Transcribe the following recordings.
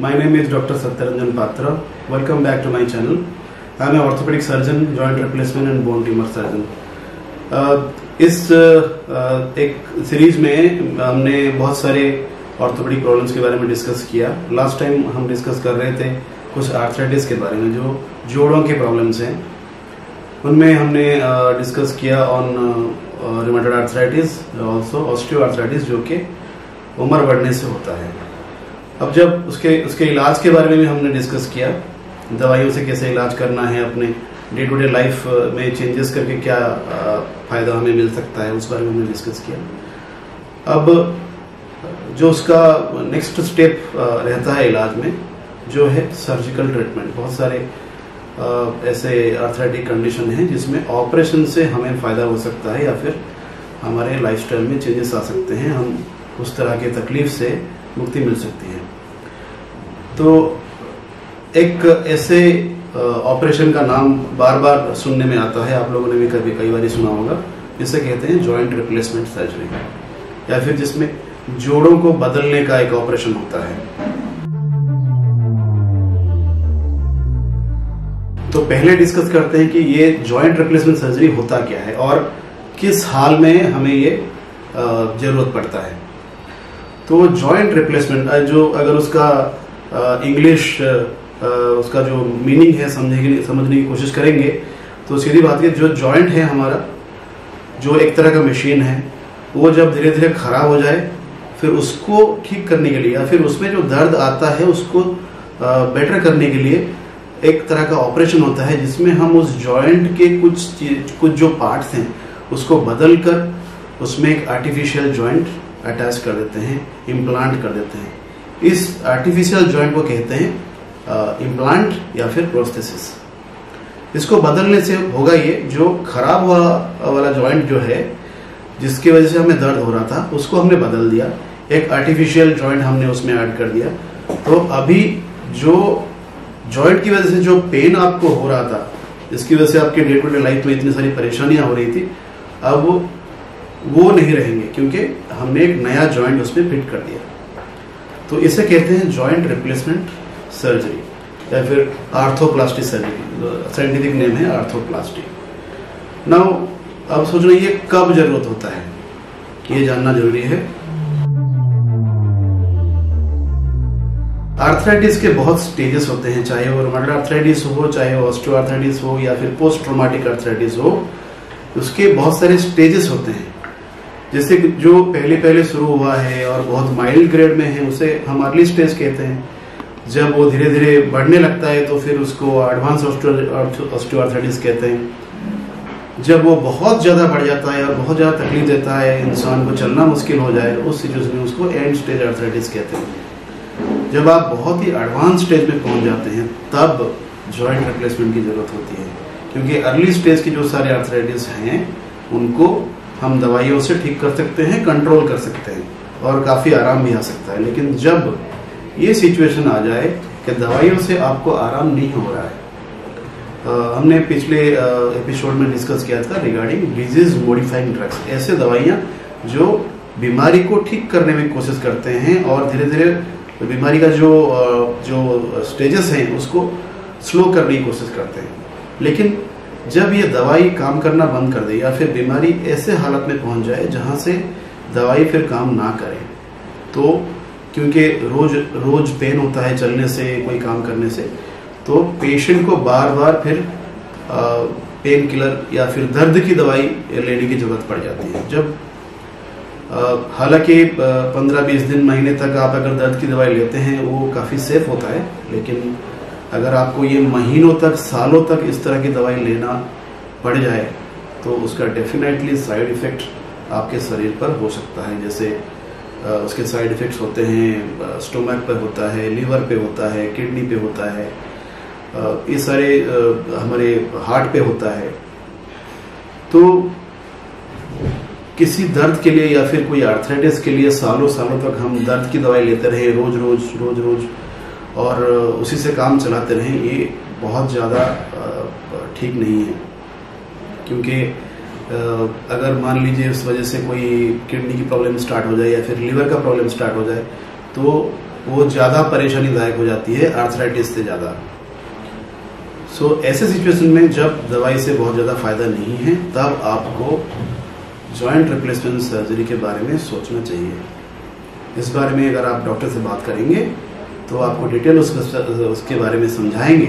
My name is Dr. Satyaranjan Patra. Welcome back to my channel. I am an orthopedic surgeon, joint replacement and bone tumor surgeon. इस एक series में हमने बहुत सारे orthopaedic problems के बारे में डिस्कस किया। लास्ट टाइम हम डिस्कस कर रहे थे कुछ आर्थराइटिस के बारे में, जो जोड़ों के प्रॉब्लम्स हैं। उनमें हमने डिस्कस किया on rheumatoid arthritis, also osteoarthritis, जो कि उम्र बढ़ने से होता है। अब जब उसके इलाज के बारे में भी हमने डिस्कस किया, दवाइयों से कैसे इलाज करना है, अपने डे टू डे लाइफ में चेंजेस करके क्या फायदा हमें मिल सकता है, उस बारे में हमने डिस्कस किया। अब जो उसका नेक्स्ट स्टेप रहता है इलाज में, जो है सर्जिकल ट्रीटमेंट। बहुत सारे ऐसे आर्थराइटिक कंडीशन हैं जिसमें ऑपरेशन से हमें फायदा हो सकता है या फिर हमारे लाइफस्टाइल में चेंजेस आ सकते हैं, हम उस तरह की तकलीफ से मुक्ति मिल सकती है। तो एक ऐसे ऑपरेशन का नाम बार बार सुनने में आता है, आप लोगों ने भी कई बार सुना होगा, जिसे कहते हैं जॉइंट रिप्लेसमेंट सर्जरी, या फिर जिसमें जोड़ों को बदलने का एक ऑपरेशन होता है। तो पहले डिस्कस करते हैं कि ये जॉइंट रिप्लेसमेंट सर्जरी होता क्या है और किस हाल में हमें ये जरूरत पड़ता है। तो जॉइंट रिप्लेसमेंट जो अगर उसका इंग्लिश उसका जो मीनिंग है समझने की कोशिश करेंगे, तो सीधी बात है, जो जॉइंट है हमारा, जो एक तरह का मशीन है, वो जब धीरे धीरे खराब हो जाए, फिर उसको ठीक करने के लिए या फिर उसमें जो दर्द आता है उसको बेटर करने के लिए एक तरह का ऑपरेशन होता है, जिसमें हम उस जॉइंट के कुछ जो पार्ट्स हैं उसको बदल कर उसमें एक आर्टिफिशियल जॉइंट अटैच कर देते हैं, इम्प्लांट कर देते हैं। इस आर्टिफिशियल जॉइंट को कहते हैं इम्प्लांट या फिर प्रोस्थेसिस। इसको बदलने से होगा ये, जो खराब हुआ वाला जॉइंट जो है, जिसकी वजह से हमें दर्द हो रहा था, उसको हमने बदल दिया, एक आर्टिफिशियल जॉइंट हमने उसमें ऐड कर दिया। तो अभी जो जॉइंट की वजह से जो पेन आपको हो रहा था, जिसकी वजह से आपके डे टू डे लाइफ में इतनी सारी परेशानियां हो रही थी, अब वो नहीं रहेंगे, क्योंकि हमने एक नया जॉइंट उसमें फिट कर दिया। तो इसे कहते हैं जॉइंट रिप्लेसमेंट सर्जरी या फिर आर्थोप्लास्टी सर्जरी। साइंटिफिक नेम है आर्थोप्लास्टी। नाउ अब सोचना, ये कब जरूरत होता है, ये जानना जरूरी है। आर्थराइटिस के बहुत स्टेजेस होते हैं, चाहे वो रूमेटॉइड आर्थराइटिस हो, चाहे वो ऑस्टियोआर्थराइटिस हो, या फिर पोस्ट ट्रॉमेटिक आर्थराइटिस हो। उसके बहुत सारे स्टेजेस होते हैं। जैसे जो पहले शुरू हुआ है और बहुत माइल्ड ग्रेड में है, उसे हम अर्ली स्टेज कहते हैं। जब वो धीरे धीरे बढ़ने लगता है तो फिर उसको एडवांस ऑस्टियोआर्थराइटिस कहते हैं। जब वो बहुत ज्यादा बढ़ जाता है और बहुत ज्यादा तकलीफ देता है, इंसान को चलना मुश्किल हो जाए, उस सिचुएशन में उसको एंड स्टेज आर्थराइटिस कहते हैं। जब आप बहुत ही एडवांस स्टेज में पहुंच जाते हैं, तब जॉइंट रिप्लेसमेंट की जरूरत होती है, क्योंकि अर्ली स्टेज की जो सारे आर्थराइटिस हैं उनको हम दवाइयों से ठीक कर सकते हैं, कंट्रोल कर सकते हैं और काफी आराम भी आ सकता है। लेकिन जब ये सिचुएशन आ जाए कि दवाइयों से आपको आराम नहीं हो रहा है, हमने पिछले एपिसोड में डिस्कस किया था रिगार्डिंग डिजीज मॉडिफाइंग ड्रग्स। ऐसे दवाइयां जो बीमारी को ठीक करने में कोशिश करते हैं और धीरे धीरे बीमारी का जो स्टेजेस हैं उसको स्लो करने की कोशिश करते हैं। लेकिन जब ये दवाई काम करना बंद कर दे या फिर बीमारी ऐसे हालत में पहुंच जाए जहां से दवाई फिर काम ना करे, तो क्योंकि रोज पेन होता है चलने से, कोई काम करने से, तो पेशेंट को बार बार फिर पेन किलर या फिर दर्द की दवाई लेने की जरूरत पड़ जाती है। जब हालांकि 15-20 दिन, महीने तक आप अगर दर्द की दवाई लेते हैं वो काफी सेफ होता है, लेकिन अगर आपको ये महीनों तक, सालों तक इस तरह की दवाई लेना पड़ जाए, तो उसका डेफिनेटली साइड इफेक्ट आपके शरीर पर हो सकता है। जैसे उसके साइड इफेक्ट्स होते हैं, स्टोमक पे होता है, लीवर पे होता है, किडनी पे होता है, ये सारे हमारे हार्ट पे होता है। तो किसी दर्द के लिए या फिर कोई आर्थराइटिस के लिए सालों सालों तक हम दर्द की दवाई लेते रहे, रोज रोज और उसी से काम चलाते रहें, ये बहुत ज़्यादा ठीक नहीं है। क्योंकि अगर मान लीजिए इस वजह से कोई किडनी की प्रॉब्लम स्टार्ट हो जाए या फिर लीवर का प्रॉब्लम स्टार्ट हो जाए, तो वो ज़्यादा परेशानीदायक हो जाती है आर्थराइटिस से ज़्यादा। सो ऐसे सिचुएशन में जब दवाई से बहुत ज़्यादा फायदा नहीं है, तब आपको जॉइंट रिप्लेसमेंट सर्जरी के बारे में सोचना चाहिए। इस बारे में अगर आप डॉक्टर से बात करेंगे तो आपको डिटेल उसके बारे में समझाएंगे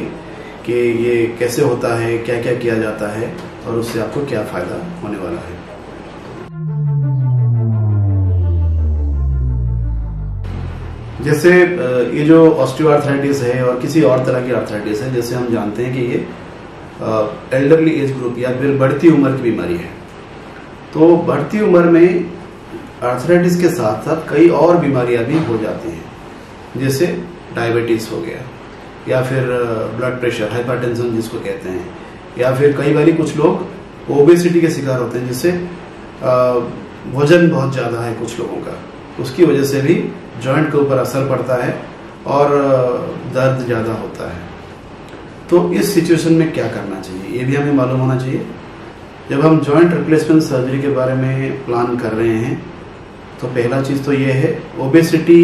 कि ये कैसे होता है, क्या क्या किया जाता है और उससे आपको क्या फ़ायदा होने वाला है। जैसे ये जो ऑस्टियोआर्थराइटिस है और किसी और तरह की आर्थराइटिस है, जैसे हम जानते हैं कि ये एल्डरली एज ग्रुप या फिर बढ़ती उम्र की बीमारी है। तो बढ़ती उम्र में आर्थराइटिस के साथ साथ कई और बीमारियां भी हो जाती हैं, जैसे डायबिटीज हो गया या फिर ब्लड प्रेशर, हाइपरटेंशन जिसको कहते हैं, या फिर कई बार कुछ लोग ओबेसिटी के शिकार होते हैं, जिससे वजन बहुत ज़्यादा है कुछ लोगों का, उसकी वजह से भी जॉइंट के ऊपर असर पड़ता है और दर्द ज़्यादा होता है। तो इस सिचुएशन में क्या करना चाहिए, ये भी हमें मालूम होना चाहिए। जब हम जॉइंट रिप्लेसमेंट सर्जरी के बारे में प्लान कर रहे हैं तो पहला चीज़ तो ये है, ओबेसिटी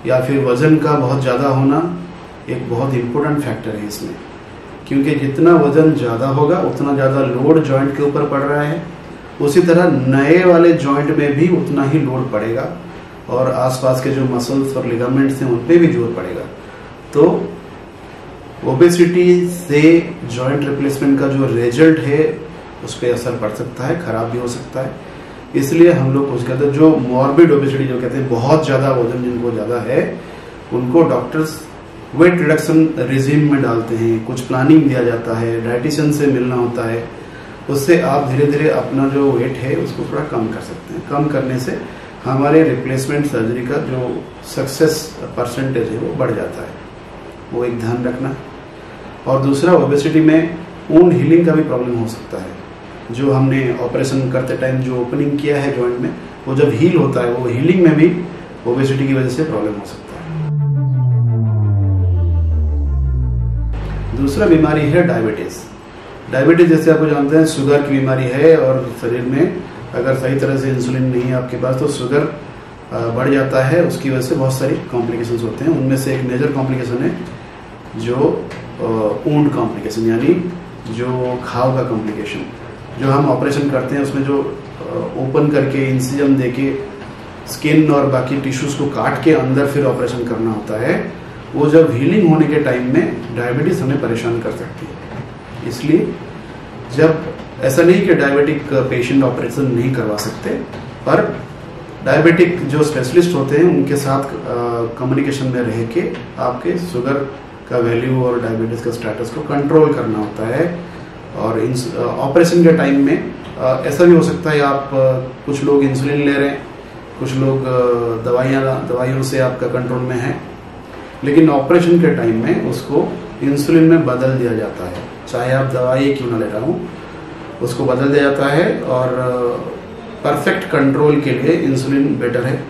या फिर वज़न का बहुत ज़्यादा होना एक बहुत इम्पोर्टेंट फैक्टर है इसमें, क्योंकि जितना वज़न ज़्यादा होगा उतना ज़्यादा लोड जॉइंट के ऊपर पड़ रहा है, उसी तरह नए वाले जॉइंट में भी उतना ही लोड पड़ेगा और आसपास के जो मसल्स और लिगामेंट्स हैं उन पे भी जोर पड़ेगा। तो ओबेसिटी से जॉइंट रिप्लेसमेंट का जो रिजल्ट है उस पर असर पड़ सकता है, खराब भी हो सकता है। इसलिए हम लोग कुछ कहते हैं, जो मॉर्बिड ओबेसिटी जो कहते हैं, बहुत ज़्यादा वजन जिनको ज़्यादा है, उनको डॉक्टर्स वेट रिडक्शन रिजीम में डालते हैं, कुछ प्लानिंग दिया जाता है, डाइटिशियन से मिलना होता है, उससे आप धीरे धीरे अपना जो वेट है उसको थोड़ा कम कर सकते हैं। कम करने से हमारे रिप्लेसमेंट सर्जरी का जो सक्सेस परसेंटेज है वो बढ़ जाता है, वो एक ध्यान रखना। और दूसरा, ओबेसिटी में वुंड हीलिंग का भी प्रॉब्लम हो सकता है। जो हमने ऑपरेशन करते टाइम जो ओपनिंग किया है जॉइंट में, वो जब हील होता है, वो हीलिंग में भी ओबेसिटी की वजह से प्रॉब्लम हो सकता है। दूसरा बीमारी है डायबिटीज। डायबिटीज जैसे आपको जानते हैं शुगर की बीमारी है, और शरीर में अगर सही तरह से इंसुलिन नहीं है आपके पास तो शुगर बढ़ जाता है, उसकी वजह से बहुत सारी कॉम्प्लिकेशंस होते हैं। उनमें से एक मेजर कॉम्प्लिकेशन है जो वुंड कॉम्प्लिकेशन, यानी जो घाव का कॉम्प्लिकेशन। जो हम ऑपरेशन करते हैं उसमें जो ओपन करके इंसिजन देके स्किन और बाकी टिश्यूज को काट के अंदर फिर ऑपरेशन करना होता है, वो जब हीलिंग होने के टाइम में डायबिटीज हमें परेशान कर सकती है। इसलिए जब ऐसा नहीं कि डायबिटिक पेशेंट ऑपरेशन नहीं करवा सकते, पर डायबिटिक जो स्पेशलिस्ट होते हैं उनके साथ कम्युनिकेशन में रह के आपके शुगर का वैल्यू और डायबिटीज का स्टेटस को कंट्रोल करना होता है। और ऑपरेशन के टाइम में ऐसा भी हो सकता है, आप कुछ लोग इंसुलिन ले रहे हैं, कुछ लोग दवाइयों से आपका कंट्रोल में है, लेकिन ऑपरेशन के टाइम में उसको इंसुलिन में बदल दिया जाता है, चाहे आप दवाई क्यों ना ले रहा हूँ, उसको बदल दिया जाता है। और परफेक्ट कंट्रोल के लिए इंसुलिन बेटर है,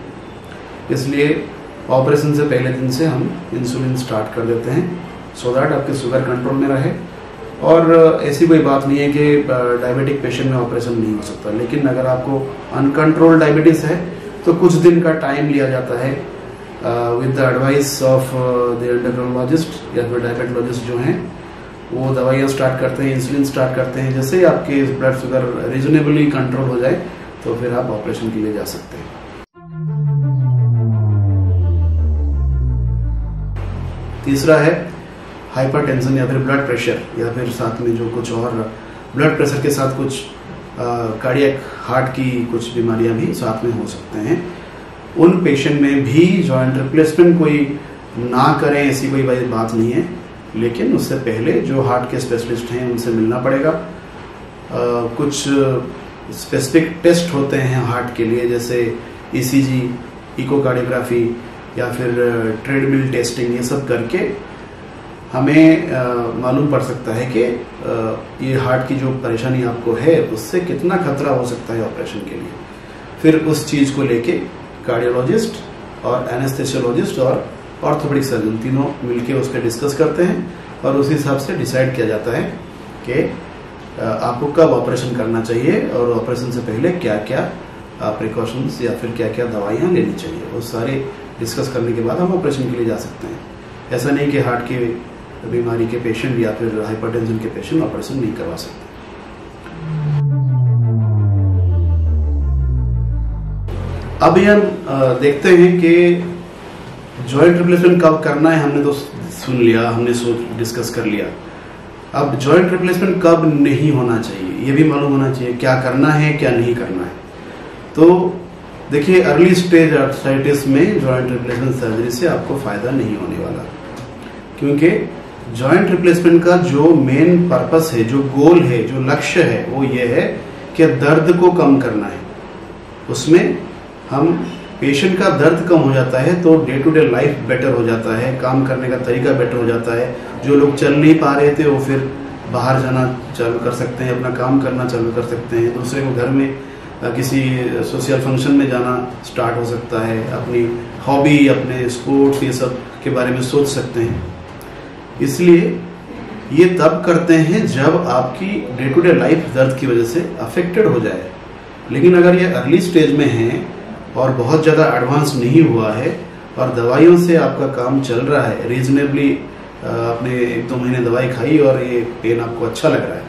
इसलिए ऑपरेशन से पहले दिन से हम इंसुलिन स्टार्ट कर देते हैं, सो दैट आपके शुगर कंट्रोल में रहे। और ऐसी कोई बात नहीं है कि डायबिटिक पेशेंट में ऑपरेशन नहीं हो सकता, लेकिन अगर आपको अनकंट्रोल्ड डायबिटीज है तो कुछ दिन का टाइम लिया जाता है with the advice of the endocrinologist या फिर डायबिटोलॉजिस्ट जो हैं, वो दवाइयाँ स्टार्ट करते हैं, इंसुलिन स्टार्ट करते हैं। जैसे ही आपके ब्लड शुगर रीजनेबली कंट्रोल हो जाए तो फिर आप ऑपरेशन के लिए जा सकते हैं। तीसरा है हाइपरटेंशन या फिर ब्लड प्रेशर, या फिर साथ में जो कुछ और ब्लड प्रेशर के साथ कुछ कार्डियक हार्ट की कुछ बीमारियां भी साथ में हो सकते हैं। उन पेशेंट में भी जॉइंट रिप्लेसमेंट कोई ना करें ऐसी कोई बात नहीं है, लेकिन उससे पहले जो हार्ट के स्पेशलिस्ट हैं उनसे मिलना पड़ेगा। कुछ स्पेसिफिक टेस्ट होते हैं हार्ट के लिए, जैसे ईसीजी, इकोकार्डियोग्राफी या फिर ट्रेडमिल टेस्टिंग, ये सब करके हमें मालूम पड़ सकता है कि ये हार्ट की जो परेशानी आपको है उससे कितना खतरा हो सकता है ऑपरेशन के लिए। फिर उस चीज़ को लेके कार्डियोलॉजिस्ट और एनेस्थेसियोलॉजिस्ट और ऑर्थोपेडिक सर्जन तीनों मिलके उस पर डिस्कस करते हैं, और उसी हिसाब से डिसाइड किया जाता है कि आपको कब ऑपरेशन करना चाहिए और ऑपरेशन से पहले क्या क्या प्रिकॉशंस या फिर क्या क्या दवाइयाँ लेनी चाहिए। वो सारे डिस्कस करने के बाद हम ऑपरेशन के लिए जा सकते हैं। ऐसा नहीं कि हार्ट की बीमारी के पेशेंट या फिर हाइपरटेंशन के पेशेंट ऑपरेशन नहीं करवा सकते। अब ये हम देखते हैं कि जॉइंट रिप्लेसमेंट कब करना है। हमने तो सुन लिया, हमने डिस्कस कर लिया। अब जॉइंट रिप्लेसमेंट कब नहीं होना चाहिए ये भी मालूम होना चाहिए, क्या करना है क्या नहीं करना है। तो देखिए, अर्ली स्टेज आर्थराइटिस में जॉइंट रिप्लेसमेंट सर्जरी से आपको फायदा नहीं होने वाला, क्योंकि जॉइंट रिप्लेसमेंट का जो मेन पर्पस है, जो गोल है, जो लक्ष्य है, वो ये है कि दर्द को कम करना है। उसमें हम पेशेंट का दर्द कम हो जाता है तो day to day life better हो जाता है, काम करने का तरीका बेटर हो जाता है। जो लोग चल नहीं पा रहे थे वो फिर बाहर जाना चालू कर सकते हैं, अपना काम करना चालू कर सकते हैं, दूसरे को घर में किसी सोशल फंक्शन में जाना स्टार्ट हो सकता है, अपनी हॉबी, अपने स्पोर्ट्स, ये सब के बारे में सोच सकते हैं। इसलिए ये तब करते हैं जब आपकी डे टू डे लाइफ दर्द की वजह से अफेक्टेड हो जाए। लेकिन अगर ये अर्ली स्टेज में है और बहुत ज़्यादा एडवांस नहीं हुआ है और दवाइयों से आपका काम चल रहा है, रीजनेबली आपने 1-2 महीने दवाई खाई और ये पेन आपको अच्छा लग रहा है,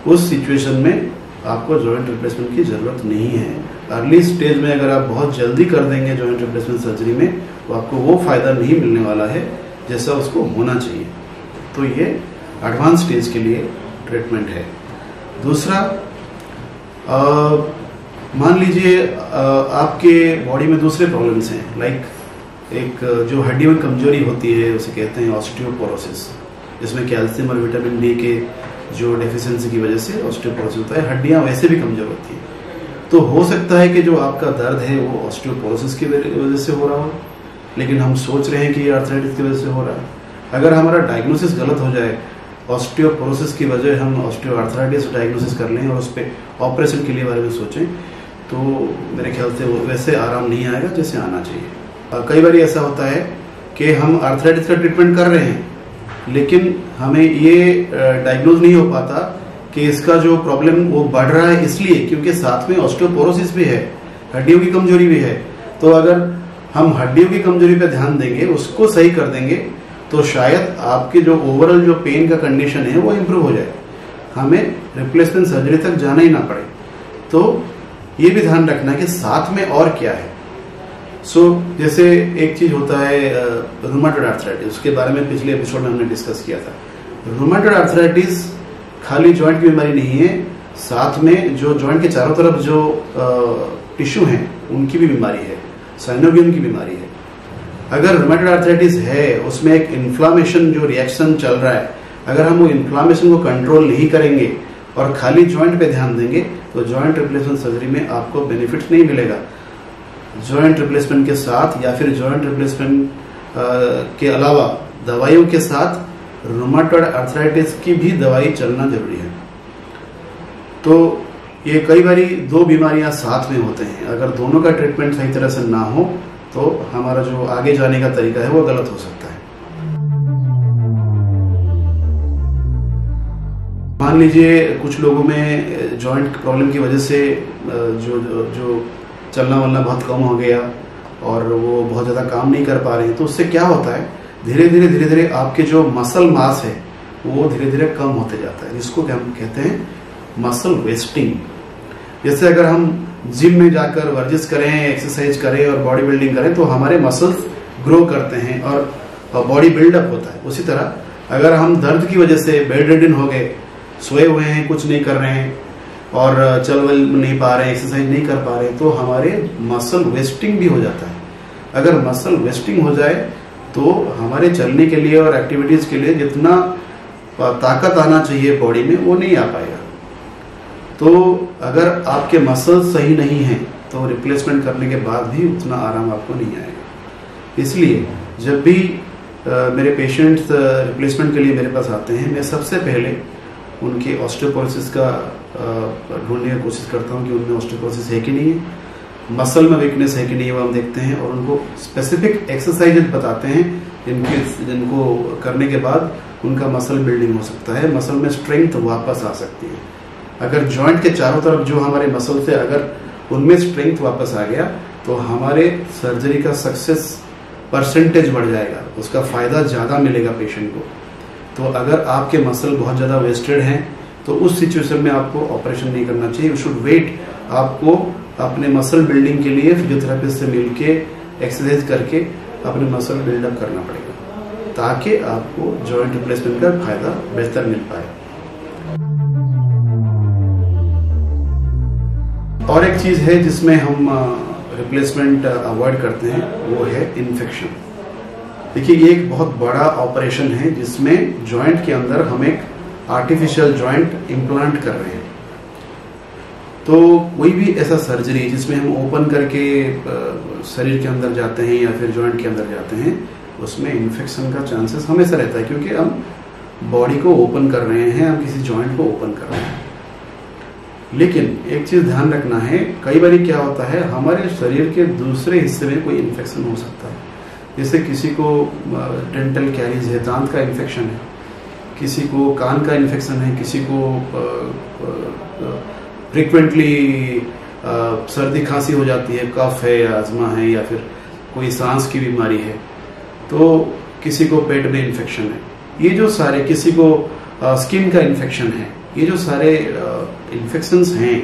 उस सिचुएशन में आपको जॉइंट रिप्लेसमेंट की ज़रूरत नहीं है। अर्ली स्टेज में अगर आप बहुत जल्दी कर देंगे जॉइंट रिप्लेसमेंट सर्जरी में, तो आपको वो फायदा नहीं मिलने वाला है जैसा उसको होना चाहिए। तो ये एडवांस स्टेज के लिए ट्रीटमेंट है। दूसरा, मान लीजिए आपके बॉडी में दूसरे प्रॉब्लम्स हैं, लाइक एक जो हड्डी में कमजोरी होती है उसे कहते हैं ऑस्टियोपोरोसिस, जिसमें कैल्शियम और विटामिन डी के जो डेफिशिएंसी की वजह से ऑस्टियोपोरोसिस होता है। हड्डियां वैसे भी कमजोर होती हैं, तो हो सकता है कि जो आपका दर्द है वो ऑस्टियोपोरोसिस की वजह से हो रहा हो, लेकिन हम सोच रहे हैं कि ये आर्थराइटिस की वजह से हो रहा है। अगर हमारा डायग्नोसिस गलत हो जाए, ऑस्टियोपोरोसिस की वजह हम ऑस्टियोआर्थराइटिस डायग्नोसिस कर लें और उस पर ऑपरेशन के लिए बारे में सोचें, तो मेरे ख्याल से वो वैसे आराम नहीं आएगा जैसे आना चाहिए। कई बार ऐसा होता है कि हम आर्थराइटिस का ट्रीटमेंट कर रहे हैं, लेकिन हमें ये डायग्नोज नहीं हो पाता कि इसका जो प्रॉब्लम वो बढ़ रहा है, इसलिए क्योंकि साथ में ऑस्टियोपोरोसिस भी है, हड्डियों की कमजोरी भी है। तो अगर हम हड्डियों की कमजोरी पर ध्यान देंगे, उसको सही कर देंगे, तो शायद आपके जो ओवरऑल जो पेन का कंडीशन है वो इम्प्रूव हो जाए, हमें रिप्लेसमेंट सर्जरी तक जाना ही ना पड़े। तो ये भी ध्यान रखना कि साथ में और क्या है। जैसे एक चीज होता है रूमेटॉइड आर्थराइटिस, उसके बारे में पिछले एपिसोड में हमने डिस्कस किया था। रूमेटॉइड आर्थराइटिस खाली जॉइंट की बीमारी नहीं है, साथ में जो जॉइंट के चारों तरफ जो टिश्यू हैं उनकी भी बीमारी है, साइनोवियम की बीमारी है। अगर रूमेटॉइड आर्थराइटिस है, उसमें एक इन्फ्लामेशन जो रिएक्शन चल रहा है, अगर हम वो इन्फ्लामेशन को कंट्रोल नहीं करेंगे और खाली जॉइंट पे ध्यान देंगे, तो जॉइंट रिप्लेसमेंट सर्जरी में आपको बेनिफिट नहीं मिलेगा। जॉइंट रिप्लेसमेंट के साथ या फिर जॉइंट रिप्लेसमेंट के अलावा दवाइयों के साथ रूमेटॉइड आर्थराइटिस की भी दवाई चलना जरूरी है। तो ये कई बारी 2 बीमारियां साथ में होते हैं, अगर दोनों का ट्रीटमेंट सही तरह से ना हो तो हमारा जो आगे जाने का तरीका है वो गलत हो सकता है। मान लीजिए कुछ लोगों में जॉइंट प्रॉब्लम की वजह से जो चलना वलना बहुत कम हो गया और वो बहुत ज़्यादा काम नहीं कर पा रहे हैं, तो उससे क्या होता है, धीरे धीरे आपके जो मसल मास है वो धीरे धीरे कम होते जाता है, जिसको हम कहते हैं मसल वेस्टिंग। जैसे अगर हम जिम में जाकर वर्जिश करें, एक्सरसाइज करें और बॉडी बिल्डिंग करें, तो हमारे मसल्स ग्रो करते हैं और बॉडी बिल्डअप होता है। उसी तरह अगर हम दर्द की वजह से बेड रिडन हो गए, सोए हुए हैं, कुछ नहीं कर रहे हैं और चल वल नहीं पा रहे हैं, एक्सरसाइज नहीं कर पा रहे हैं, तो हमारे मसल वेस्टिंग भी हो जाता है। अगर मसल वेस्टिंग हो जाए तो हमारे चलने के लिए और एक्टिविटीज के लिए जितना ताकत आना चाहिए बॉडी में वो नहीं आ पाएगा। तो अगर आपके मसल सही नहीं हैं तो रिप्लेसमेंट करने के बाद भी उतना आराम आपको नहीं आएगा। इसलिए जब भी मेरे पेशेंट्स रिप्लेसमेंट के लिए मेरे पास आते हैं, मैं सबसे पहले उनके ऑस्टियोपोरोसिस का ढूंढने की कोशिश करता हूं कि उनमें ऑस्टियोपोरोसिस है कि नहीं है, मसल में वीकनेस है कि नहीं है, वो हम देखते हैं और उनको स्पेसिफिक एक्सरसाइजेज बताते हैं जिनको करने के बाद उनका मसल बिल्डिंग हो सकता है, मसल में स्ट्रेंथ वापस आ सकती है। अगर जॉइंट के चारों तरफ जो हमारे मसल थे, अगर उनमें स्ट्रेंथ वापस आ गया तो हमारे सर्जरी का सक्सेस परसेंटेज बढ़ जाएगा, उसका फ़ायदा ज़्यादा मिलेगा पेशेंट को। तो अगर आपके मसल बहुत ज़्यादा वेस्टेड हैं तो उस सिचुएशन में आपको ऑपरेशन नहीं करना चाहिए। You should wait. आपको अपने मसल बिल्डिंग के लिए फिजियोथेरेपिस्ट से मिलके एक्सरसाइज करके अपने मसल बिल्डअप करना पड़ेगा ताकि आपको जॉइंट रिप्लेसमेंट का फायदा बेहतर मिल पाए। और एक चीज़ है जिसमें हम रिप्लेसमेंट अवॉइड करते हैं, वो है इन्फेक्शन। देखिए, ये एक बहुत बड़ा ऑपरेशन है जिसमें जॉइंट के अंदर हम एक आर्टिफिशियल जॉइंट इम्प्लांट कर रहे हैं। तो कोई भी ऐसा सर्जरी जिसमें हम ओपन करके शरीर के अंदर जाते हैं या फिर जॉइंट के अंदर जाते हैं, उसमें इन्फेक्शन का चांसेस हमेशा रहता है, क्योंकि हम बॉडी को ओपन कर रहे हैं, हम किसी जॉइंट को ओपन कर रहे हैं। लेकिन एक चीज़ ध्यान रखना है, कई बार क्या होता है, हमारे शरीर के दूसरे हिस्से में कोई इन्फेक्शन हो सकता है। जैसे किसी को डेंटल कैरीज है, दांत का इन्फेक्शन है, किसी को कान का इन्फेक्शन है, किसी को फ्रिक्वेंटली सर्दी खांसी हो जाती है, कफ है या अजमा है या फिर कोई सांस की बीमारी है, तो किसी को पेट में इन्फेक्शन है। ये जो सारे, किसी को स्किन का इन्फेक्शन है, ये जो सारे इन्फेक्शंस हैं,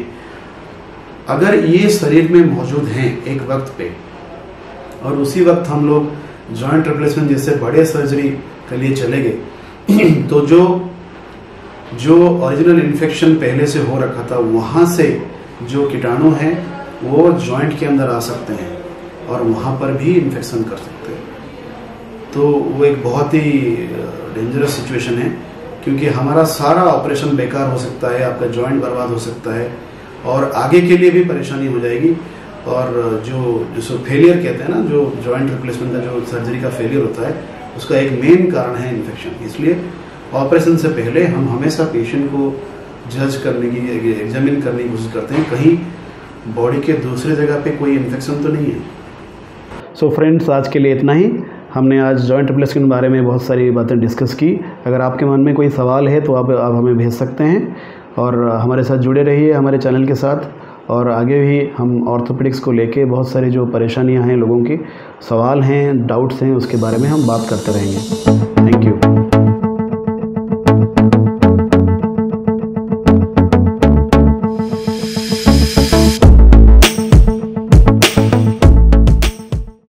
अगर ये शरीर में मौजूद हैं एक वक्त पे और उसी वक्त हम लोग जॉइंट रिप्लेसमेंट जैसे बड़े सर्जरी के लिए चले गए तो जो ओरिजिनल इन्फेक्शन पहले से हो रखा था, वहाँ से जो कीटाणु हैं वो जॉइंट के अंदर आ सकते हैं और वहाँ पर भी इन्फेक्शन कर सकते हैं। तो वो एक बहुत ही डेंजरस सिचुएशन है, क्योंकि हमारा सारा ऑपरेशन बेकार हो सकता है, आपका जॉइंट बर्बाद हो सकता है और आगे के लिए भी परेशानी हो जाएगी। और जो फेलियर कहते हैं ना, जो जॉइंट रिप्लेसमेंट का जो सर्जरी का फेलियर होता है, उसका एक मेन कारण है इन्फेक्शन। इसलिए ऑपरेशन से पहले हम हमेशा पेशेंट को जज करने की, एग्जामिन करने की कोशिश करते हैं, कहीं बॉडी के दूसरे जगह पे कोई इन्फेक्शन तो नहीं है। सो फ्रेंड्स, आज के लिए इतना ही। हमने आज जॉइंट रिप्लेसमेंट के बारे में बहुत सारी बातें डिस्कस की। अगर आपके मन में कोई सवाल है तो आप हमें भेज सकते हैं और हमारे साथ जुड़े रहिए हमारे चैनल के साथ। और आगे भी हम ऑर्थोपेडिक्स को लेके बहुत सारी जो परेशानियां हैं, लोगों की सवाल हैं, डाउट्स हैं, उसके बारे में हम बात करते रहेंगे। Thank you.